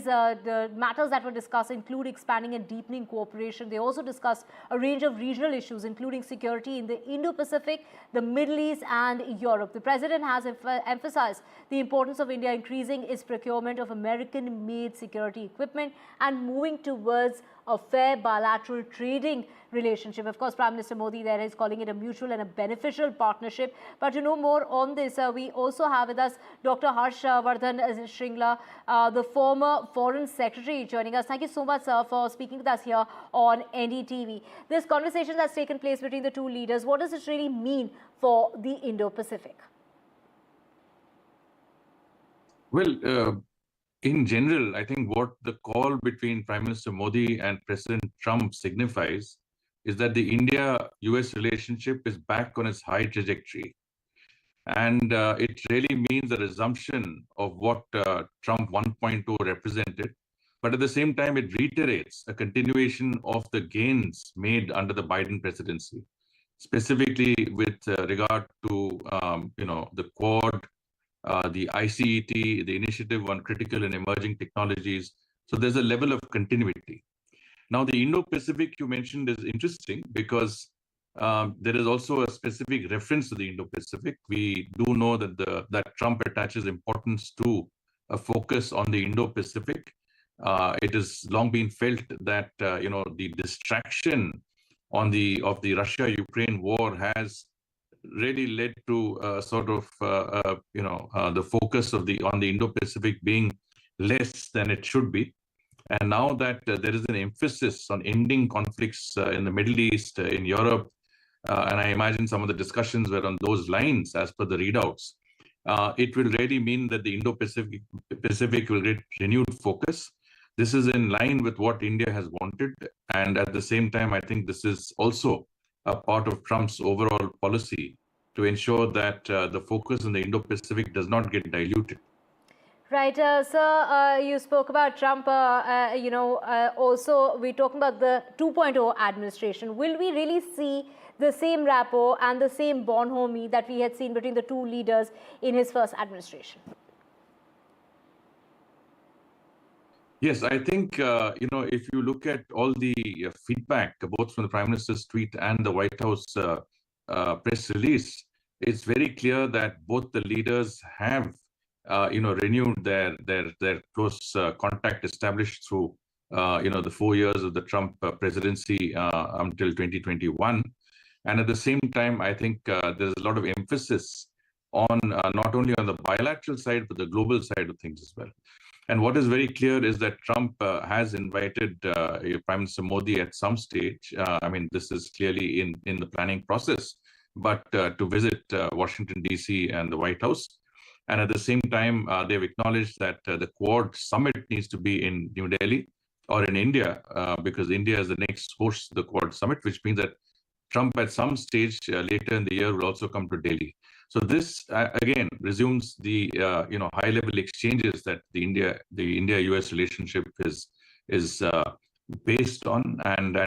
the matters that were discussed include expanding and deepening cooperation. They also discussed a range of regional issues, including security in the Indo-Pacific, the Middle East and Europe. The president has emphasized the importance of India increasing its procurement of American-made security equipment and moving towards a fair bilateral trading relationship. Of course, Prime Minister Modi there is calling it a mutual and a beneficial partnership. But to know more on this, we also have with us Dr. Harsh Shringla, the former Foreign Secretary, joining us. Thank you so much, sir, for speaking with us here on NDTV. This conversation that's taken place between the two leaders, what does it really mean for the Indo-Pacific? Well, in general, I think what the call between Prime Minister Modi and President Trump signifies is that the India-US relationship is back on its high trajectory. And it really means a resumption of what Trump 1.0 represented. But at the same time, it reiterates a continuation of the gains made under the Biden presidency, specifically with regard to, the Quad, the ICET, the Initiative on Critical and Emerging Technologies. So there's a level of continuity. Now, the Indo-Pacific you mentioned is interesting because there is also a specific reference to the Indo-Pacific. We do know that Trump attaches importance to a focus on the Indo-Pacific. It has long been felt that the distraction of the Russia-Ukraine war has really led to the focus on the Indo-Pacific being less than it should be. And now that there is an emphasis on ending conflicts in the Middle East, in Europe, and I imagine some of the discussions were on those lines as per the readouts, it will really mean that the Indo-Pacific will get renewed focus. This is in line with what India has wanted. And at the same time, I think this is also a part of Trump's overall policy to ensure that the focus in the Indo-Pacific does not get diluted. Right, sir, you spoke about Trump, also we're talking about the 2.0 administration. Will we really see the same rapport and the same bonhomie that we had seen between the two leaders in his first administration? Yes, I think, if you look at all the feedback, both from the Prime Minister's tweet and the White House press release, it's very clear that both the leaders have renewed their close contact established through, the 4 years of the Trump presidency until 2021. And at the same time, I think there's a lot of emphasis on not only on the bilateral side, but the global side of things as well. And what is very clear is that Trump has invited Prime Minister Modi at some stage. This is clearly in the planning process, but to visit Washington, D.C. and the White House. And at the same time, they've acknowledged that the Quad summit needs to be in New Delhi or in India, because India is the next host of the Quad summit, which means that Trump at some stage later in the year will also come to Delhi. So this again resumes the high-level exchanges that the India-US relationship is based on and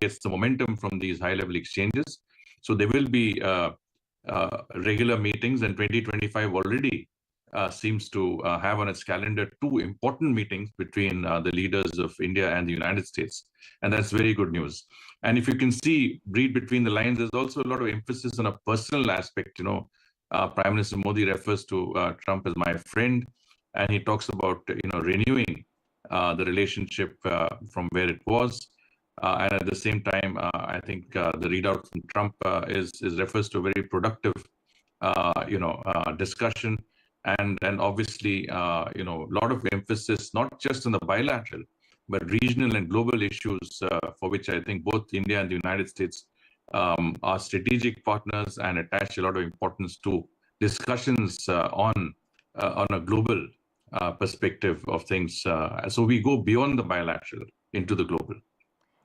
gets the momentum from these high-level exchanges. So there will be regular meetings, and 2025 already seems to have on its calendar 2 important meetings between the leaders of India and the United States, and that's very good news. And if you can read between the lines, there's also a lot of emphasis on a personal aspect. Prime Minister Modi refers to Trump as my friend, and he talks about renewing the relationship from where it was. And at the same time, I think the readout from Trump refers to a very productive, discussion, and obviously, a lot of emphasis not just on the bilateral, but regional and global issues for which I think both India and the United States are strategic partners and attach a lot of importance to discussions on a global perspective of things. So we go beyond the bilateral into the global.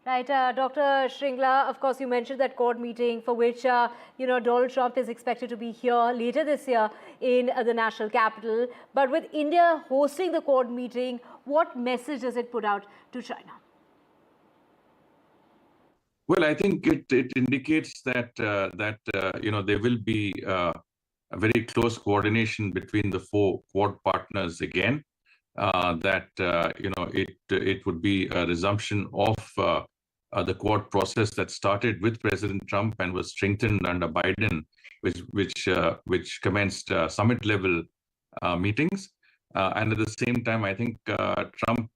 Right, Dr. Shringla, of course, you mentioned that Quad meeting for which, Donald Trump is expected to be here later this year in the national capital. But with India hosting the Quad meeting, what message does it put out to China? Well, I think it indicates that there will be a very close coordination between the 4 Quad partners again. that it would be a resumption of the Quad process that started with President Trump and was strengthened under Biden, which commenced summit level meetings. And at the same time, I think Trump,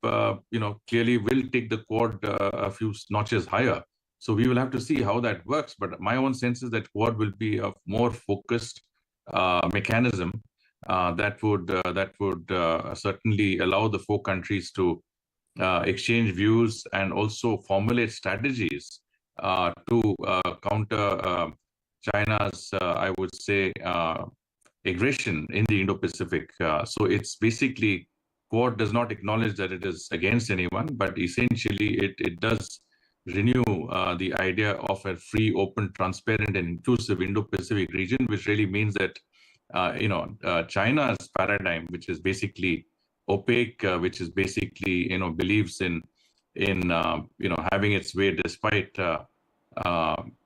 clearly will take the Quad a few notches higher. So we will have to see how that works. But my own sense is that Quad will be a more focused mechanism that would certainly allow the four countries to exchange views and also formulate strategies to counter China's, I would say, aggression in the Indo-Pacific. So it's basically, Quad does not acknowledge that it is against anyone, but essentially it does renew the idea of a free, open, transparent, and inclusive Indo-Pacific region, which really means that China's paradigm, which is basically opaque, which is basically believes in having its way despite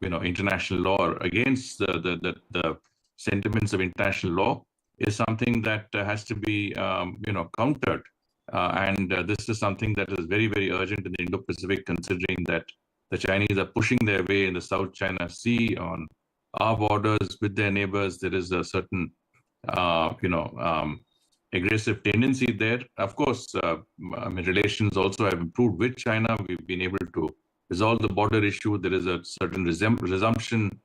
international law, against the sentiments of international law, is something that has to be countered. And this is something that is very, very urgent in the Indo-Pacific, considering that the Chinese are pushing their way in the South China Sea on our borders with their neighbors. There is a certain aggressive tendency there. Of course, relations also have improved with China. We've been able to resolve the border issue. There is a certain resumption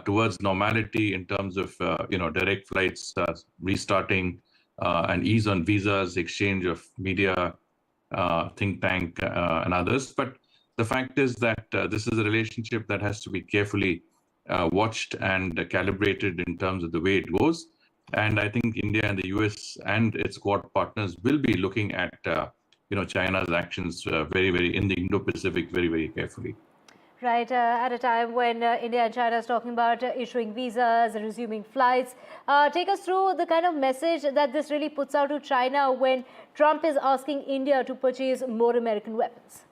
towards normality in terms of direct flights restarting, and ease on visas, exchange of media, think tank, and others. But the fact is that this is a relationship that has to be carefully watched and calibrated in terms of the way it goes. And I think India and the US and its Quad partners will be looking at China's actions very, very in the Indo-Pacific very, very carefully. Right, at a time when India and China is talking about issuing visas, resuming flights. Take us through the kind of message that this really puts out to China when Trump is asking India to purchase more American weapons.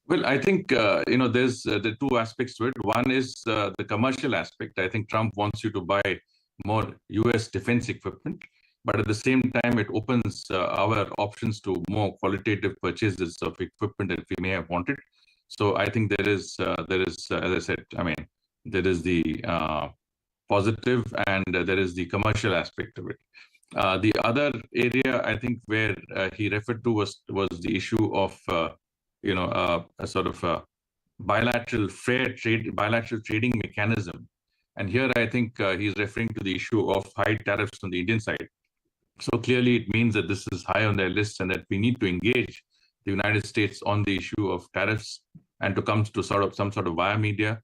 Well, I think, there's the two aspects to it. One is the commercial aspect. I think Trump wants you to buy more US defense equipment, but at the same time, it opens our options to more qualitative purchases of equipment that we may have wanted. So I think there is, as I said, there is the positive and there is the commercial aspect of it. The other area, I think, where he referred to was the issue of a sort of a bilateral trading mechanism. And here I think he's referring to the issue of high tariffs on the Indian side. So clearly it means that this is high on their list and that we need to engage the United States on the issue of tariffs and to come to some sort of via media.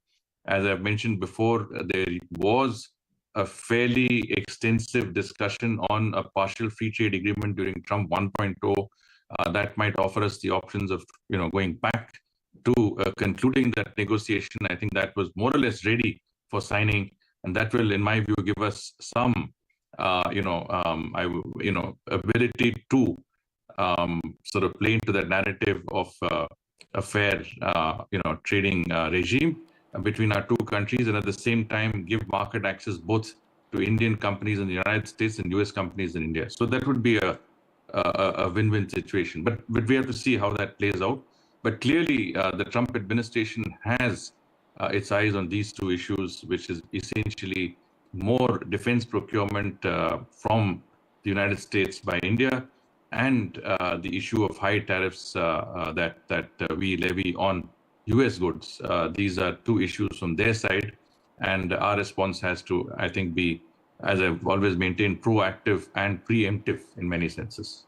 As I've mentioned before, there was a fairly extensive discussion on a partial free trade agreement during Trump 1.0. That might offer us the options of going back to concluding that negotiation. I think that was more or less ready for signing, and that will, in my view, give us some ability to sort of play into that narrative of a fair trading regime between our two countries, and at the same time give market access both to Indian companies in the United States and US companies in India. So that would be a win-win situation. But we have to see how that plays out. But clearly, the Trump administration has its eyes on these two issues, which is essentially more defense procurement from the United States by India, and the issue of high tariffs that we levy on US goods. These are two issues from their side, and our response has to, I think, be, as I've always maintained, proactive and preemptive in many senses.